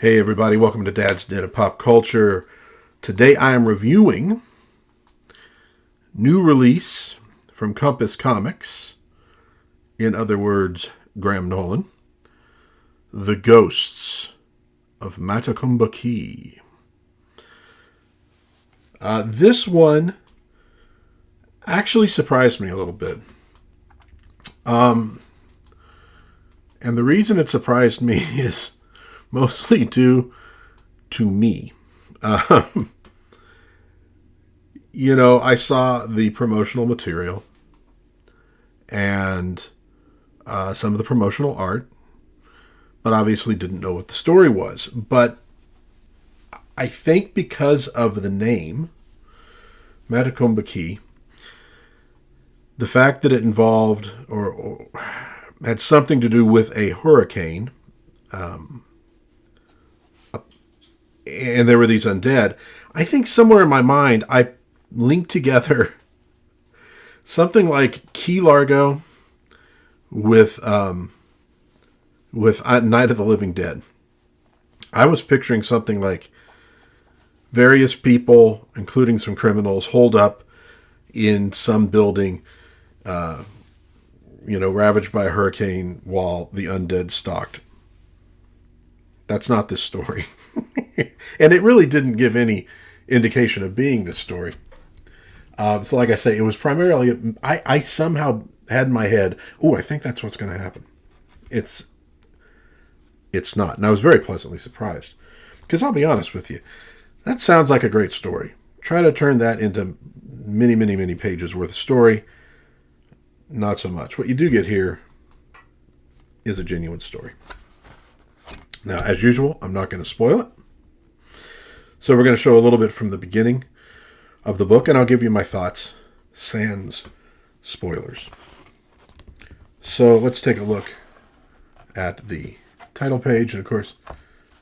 Hey everybody, welcome to Dad's Den of Pop Culture. Today I am reviewing new release from Compass Comics, in other words, Graham Nolan, The Ghosts of Matecumbe. This one actually surprised me a little bit. And the reason it surprised me is mostly due to me. I saw the promotional material and some of the promotional art, but obviously didn't know what the story was. But I think because of the name, Matecumbe, the fact that it involved or had something to do with a hurricane, and there were these undead, I think somewhere in my mind I linked together something like Key Largo with Night of the Living Dead. I was picturing something like various people, including some criminals, holed up in some building, ravaged by a hurricane while the undead stalked. That's not this story. And it really didn't give any indication of being this story. So like I say, it was primarily, I somehow had in my head, I think that's what's going to happen. It's not. And I was very pleasantly surprised. Because I'll be honest with you, that sounds like a great story. Try to turn that into many, many, many pages worth of story. Not so much. What you do get here is a genuine story. Now, as usual, I'm not going to spoil it. So we're going to show a little bit from the beginning of the book, and I'll give you my thoughts, sans spoilers. So let's take a look at the title page. And of course,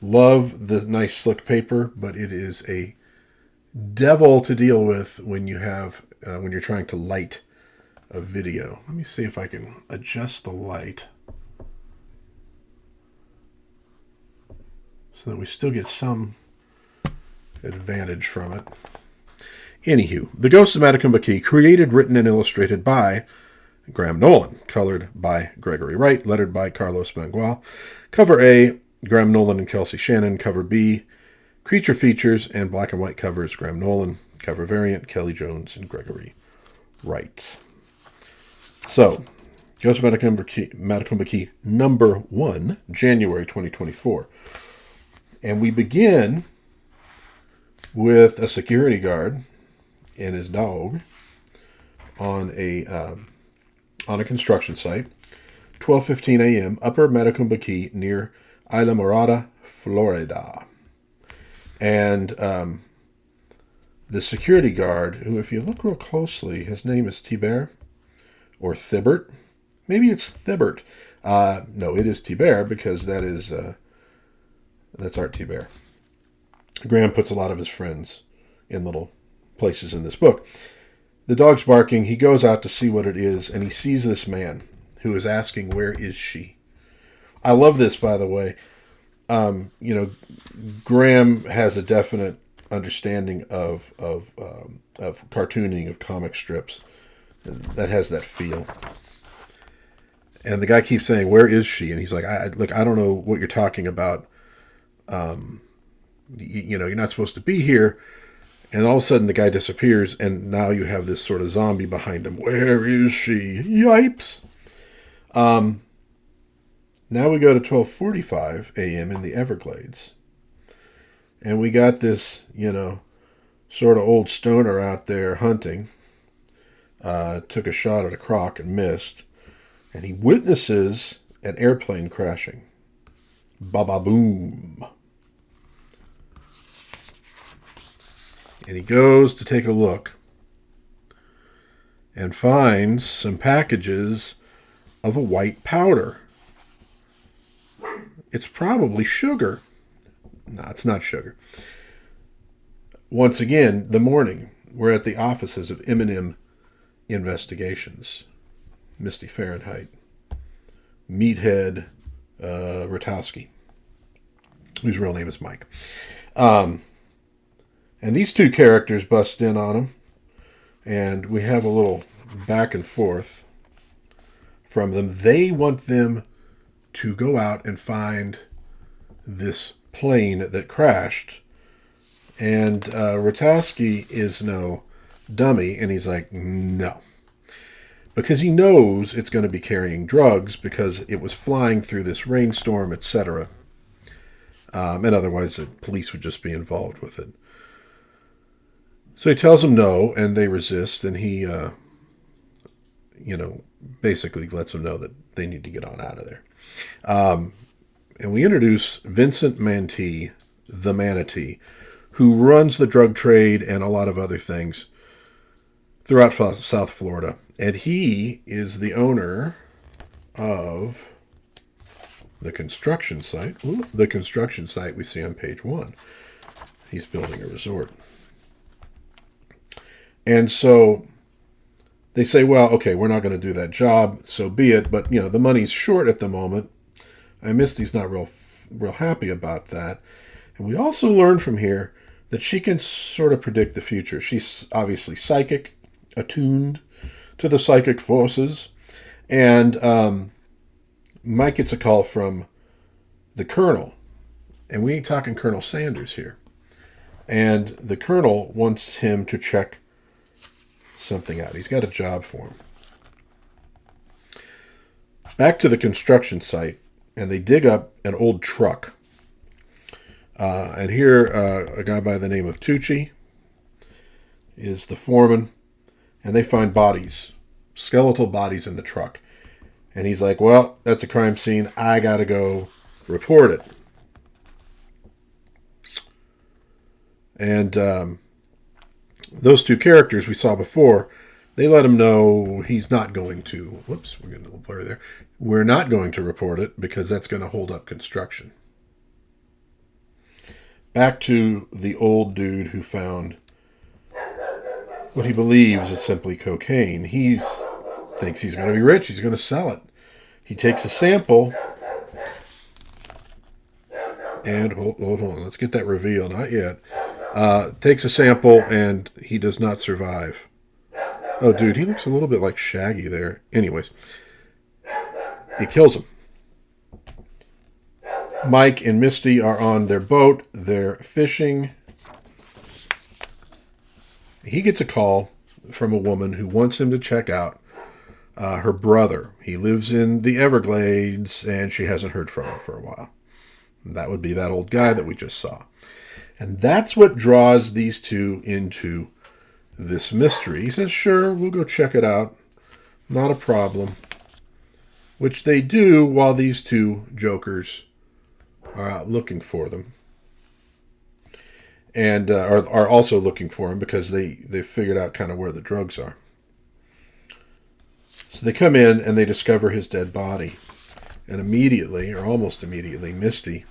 love the nice slick paper, but it is a devil to deal with when you have when you're trying to light a video. Let me see if I can adjust the light so that we still get some advantage from it. Anywho, The Ghosts of Matecumbe, created, written, and illustrated by Graham Nolan, colored by Gregory Wright, lettered by Carlos Mangual. Cover A, Graham Nolan and Kelsey Shannon. Cover B, creature features and black and white covers, Graham Nolan. Cover variant, Kelly Jones and Gregory Wright. So, Ghosts of Matecumbe number 1, January 2024. And we begin with a security guard and his dog on a construction site, 12:15 a.m., Upper Matecumbe near Isla Morada, Florida. And the security guard, who, if you look real closely, his name is Tibert or Thibert. Maybe it's Thibert. No, it is Tibert because that's Art Tibert. Graham puts a lot of his friends in little places in this book. The dog's barking. He goes out to see what it is, and he sees this man who is asking, "Where is she?" I love this, by the way. Graham has a definite understanding of cartooning, of comic strips that has that feel. And the guy keeps saying, "Where is she?" And he's like, I don't know what you're talking about. You're not supposed to be here. And all of a sudden the guy disappears, and now you have this sort of zombie behind him. Where is she? Yipes. Now we go to 12:45 a.m. in the Everglades. And we got this, sort of old stoner out there hunting. Took a shot at a croc and missed. And he witnesses an airplane crashing. Ba-ba-boom. And he goes to take a look and finds some packages of a white powder. It's probably sugar. No, it's not sugar. Once again, the morning, we're at the offices of M&M Investigations, Mysty Farenheit, Meathead, Rutowski. whose real name is Mike. And these two characters bust in on him, and we have a little back and forth from them. They want them to go out and find this plane that crashed. And Rutowski is no dummy, and he's like, no. Because he knows it's going to be carrying drugs because it was flying through this rainstorm, etc. And otherwise the police would just be involved with it. So he tells them no, and they resist, and he, basically lets them know that they need to get on out of there. And we introduce Vincent Mantee, the Manatee, who runs the drug trade and a lot of other things throughout South Florida. And he is the owner of the construction site. Ooh, the construction site we see on page 1. He's building a resort. And so they say, well, okay, we're not going to do that job, so be it. But, the money's short at the moment. And Misty's not real happy about that. And we also learn from here that she can sort of predict the future. She's obviously psychic, attuned to the psychic forces. And Mike gets a call from the Colonel. And we ain't talking Colonel Sanders here. And the Colonel wants him to check something out. He's got a job for him. Back to the construction site, and they dig up an old truck. And here, a guy by the name of Tucci is the foreman, and they find bodies, skeletal bodies in the truck. And he's like, well, that's a crime scene. I got to go report it. And those two characters we saw before, they let him know he's not going to, whoops, we're getting a little blurry there. We're not going to report it because that's going to hold up construction. Back to the old dude who found what he believes is simply cocaine. He thinks he's going to be rich. He's going to sell it. He takes a sample. And hold on. Let's get that reveal. Not yet. Takes a sample and he does not survive. Oh, dude, he looks a little bit like Shaggy there. Anyways, he kills him. Mike and Misty are on their boat. They're fishing. He gets a call from a woman who wants him to check out her brother. He lives in the Everglades, and she hasn't heard from him for a while. And that would be that old guy that we just saw. And that's what draws these two into this mystery. He says, sure, we'll go check it out. Not a problem. Which they do while these two jokers are out looking for them. And are also looking for him because they've figured out kind of where the drugs are. So they come in and they discover his dead body. And immediately, or almost immediately, Misty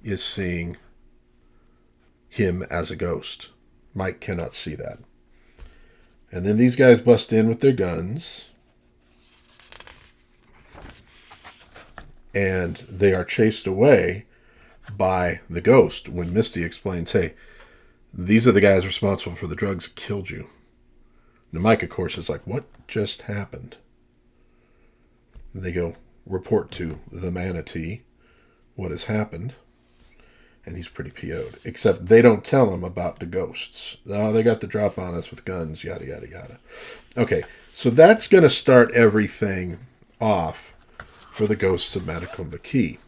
is seeing him as a ghost. Mike cannot see that. And then these guys bust in with their guns. And they are chased away by the ghost when Misty explains, hey, these are the guys responsible for the drugs that killed you. And Mike, of course, is like, what just happened? And they go report to the Manatee what has happened. And he's pretty PO'd. Except they don't tell him about the ghosts. Oh, they got the drop on us with guns, yada, yada, yada. Okay, so that's going to start everything off for the ghosts of Matecumbe Key.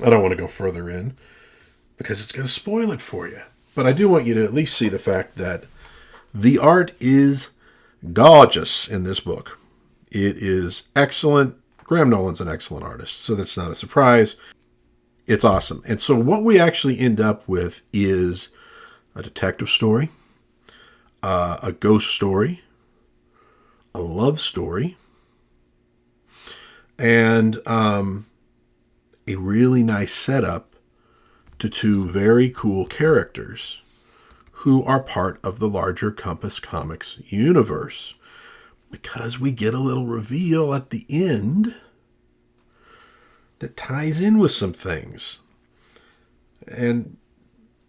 I don't want to go further in because it's going to spoil it for you. But I do want you to at least see the fact that the art is gorgeous in this book. It is excellent. Graham Nolan's an excellent artist, so that's not a surprise. It's awesome. And so what we actually end up with is a detective story, a ghost story, a love story, and a really nice setup to two very cool characters who are part of the larger Compass Comics universe. Because we get a little reveal at the end that ties in with some things. And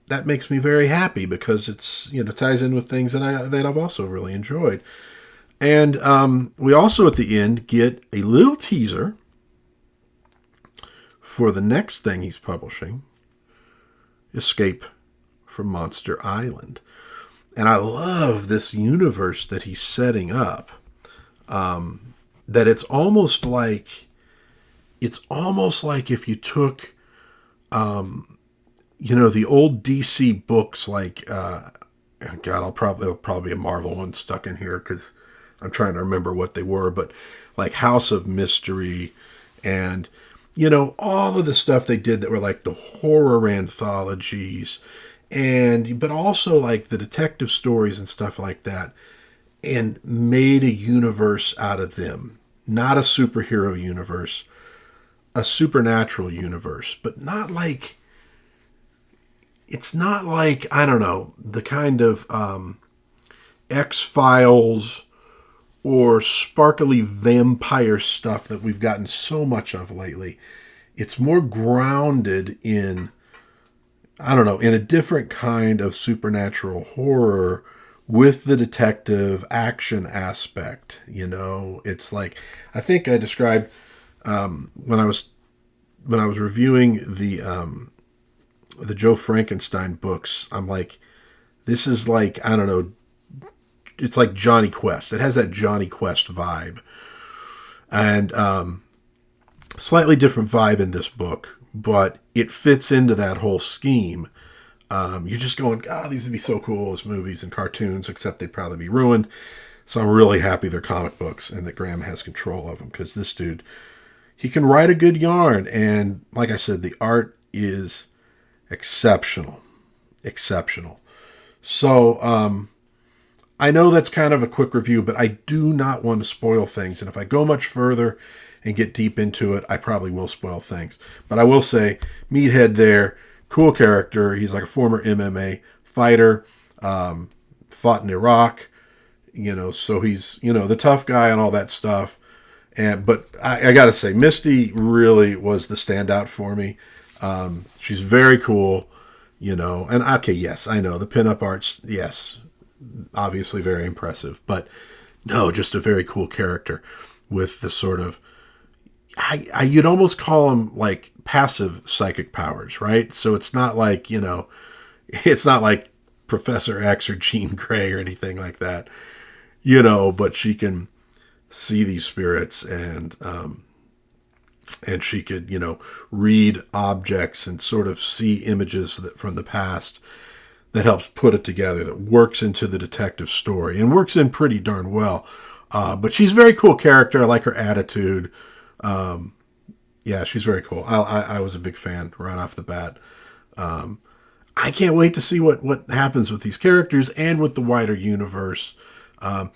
that makes me very happy because it's, ties in with things that I've also really enjoyed. And we also at the end get a little teaser for the next thing he's publishing, Escape from Monster Island. And I love this universe that he's setting up. That it's almost like if you took, the old DC books, like, God, there'll probably be a Marvel one stuck in here because I'm trying to remember what they were, but like House of Mystery and, all of the stuff they did that were like the horror anthologies but also like the detective stories and stuff like that, and made a universe out of them. Not a superhero universe, a supernatural universe, but not like, it's not like, I don't know, the kind of X-Files or sparkly vampire stuff that we've gotten so much of lately. It's more grounded in, I don't know, in a different kind of supernatural horror with the detective action aspect. It's like, I think I described when I was reviewing the Joe Frankenstein books. I'm like, this is like, I don't know, it's like Jonny Quest. It has that Jonny Quest vibe, and slightly different vibe in this book, but it fits into that whole scheme. You're just going, God, these would be so cool as movies and cartoons, except they'd probably be ruined. So I'm really happy they're comic books and that Graham has control of them, because this dude, he can write a good yarn. And like I said, the art is exceptional. Exceptional. So I know that's kind of a quick review, but I do not want to spoil things. And if I go much further and get deep into it, I probably will spoil things. But I will say, Meathead there, cool character. He's like a former MMA fighter, fought in Iraq, so he's, the tough guy and all that stuff. But I got to say, Misty really was the standout for me. She's very cool, and okay, yes, I know the pinup arts, yes, obviously very impressive, but no, just a very cool character with the sort of, you'd almost call him like passive psychic powers, right? So it's not like, it's not like Professor X or Jean Grey or anything like that, but she can see these spirits, and she could, read objects and sort of see images from the past that helps put it together, that works into the detective story and works in pretty darn well. But she's a very cool character. I like her attitude. Yeah, she's very cool. I was a big fan right off the bat. I can't wait to see what happens with these characters and with the wider universe. And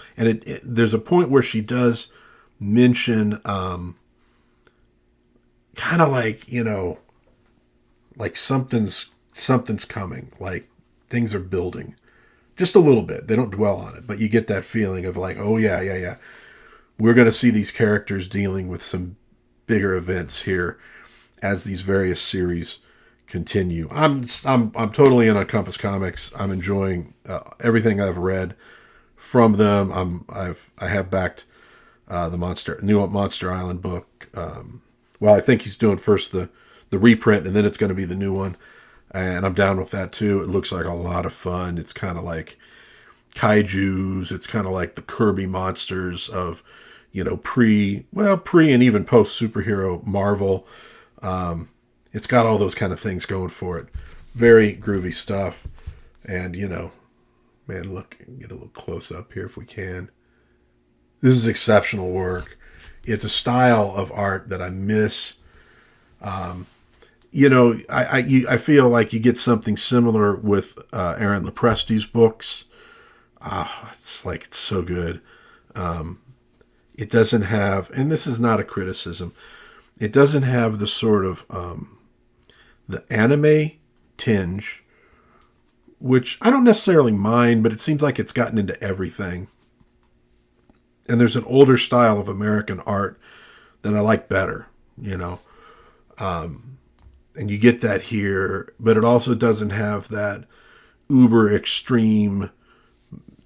there's a point where she does mention kind of like, like something's coming, like things are building just a little bit. They don't dwell on it, but you get that feeling of like, oh yeah. We're going to see these characters dealing with some bigger events here as these various series continue. I'm totally in on Compass Comics. I'm enjoying everything I've read from them. I have backed the new Monster Island book. Well, I think he's doing first the reprint, and then it's going to be the new one, and I'm down with that too. It looks like a lot of fun. It's kind of like kaijus. It's kind of like the Kirby monsters of, pre and even post superhero Marvel. It's got all those kind of things going for it. Very groovy stuff. And, man, look, get a little close up here if we can. This is exceptional work. It's a style of art that I miss. I feel like you get something similar with Aaron Lopresti's books. It's so good. It doesn't have, and this is not a criticism, it doesn't have the sort of the anime tinge, which I don't necessarily mind, but it seems like it's gotten into everything. And there's an older style of American art that I like better, And you get that here, but it also doesn't have that uber extreme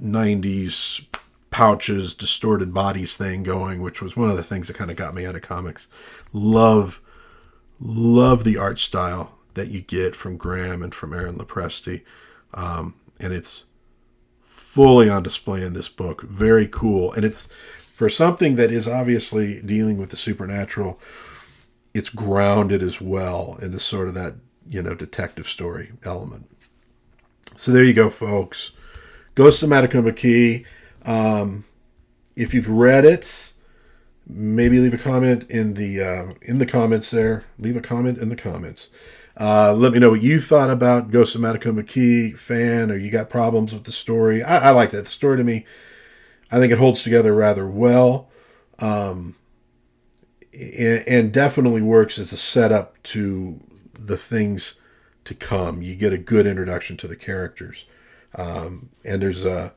90s pouches, distorted bodies thing going, which was one of the things that kind of got me out of comics. Love the art style that you get from Graham and from Aaron Lopresti. And it's fully on display in this book. Very cool. And it's for something that is obviously dealing with the supernatural, it's grounded as well into sort of that, detective story element. So there you go, folks. Ghost of Matecumbe Key. If you've read it, maybe leave a comment in the comments there. Leave a comment in the comments. Let me know what you thought about Ghost of Matecumbe Key, fan, or you got problems with the story. I like that. The story to me, I think it holds together rather well. And definitely works as a setup to the things to come. You get a good introduction to the characters. And there's a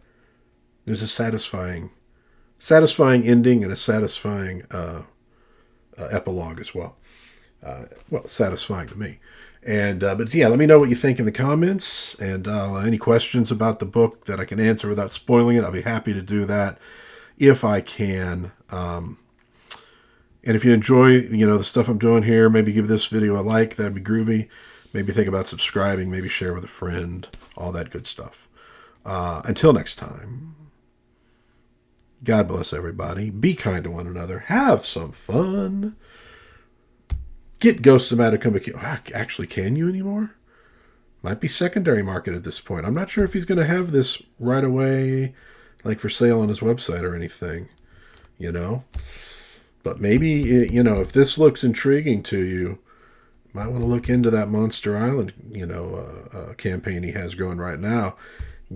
satisfying ending and a satisfying epilogue as well. Satisfying to me. And but yeah, let me know what you think in the comments, and any questions about the book that I can answer without spoiling it. I'll be happy to do that if I can. And if you enjoy, the stuff I'm doing here, maybe give this video a like. That'd be groovy. Maybe think about subscribing. Maybe share with a friend. All that good stuff. Until next time, God bless everybody. Be kind to one another. Have some fun. Get Ghost of Matecumbe. Actually, can you anymore? Might be secondary market at this point. I'm not sure if he's going to have this right away, like for sale on his website or anything, But maybe, if this looks intriguing to you, might want to look into that Monster Island, campaign he has going right now.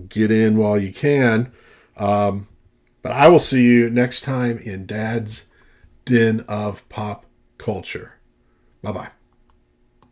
Get in while you can. But I will see you next time in Dad's Den of Pop Culture. Bye-bye.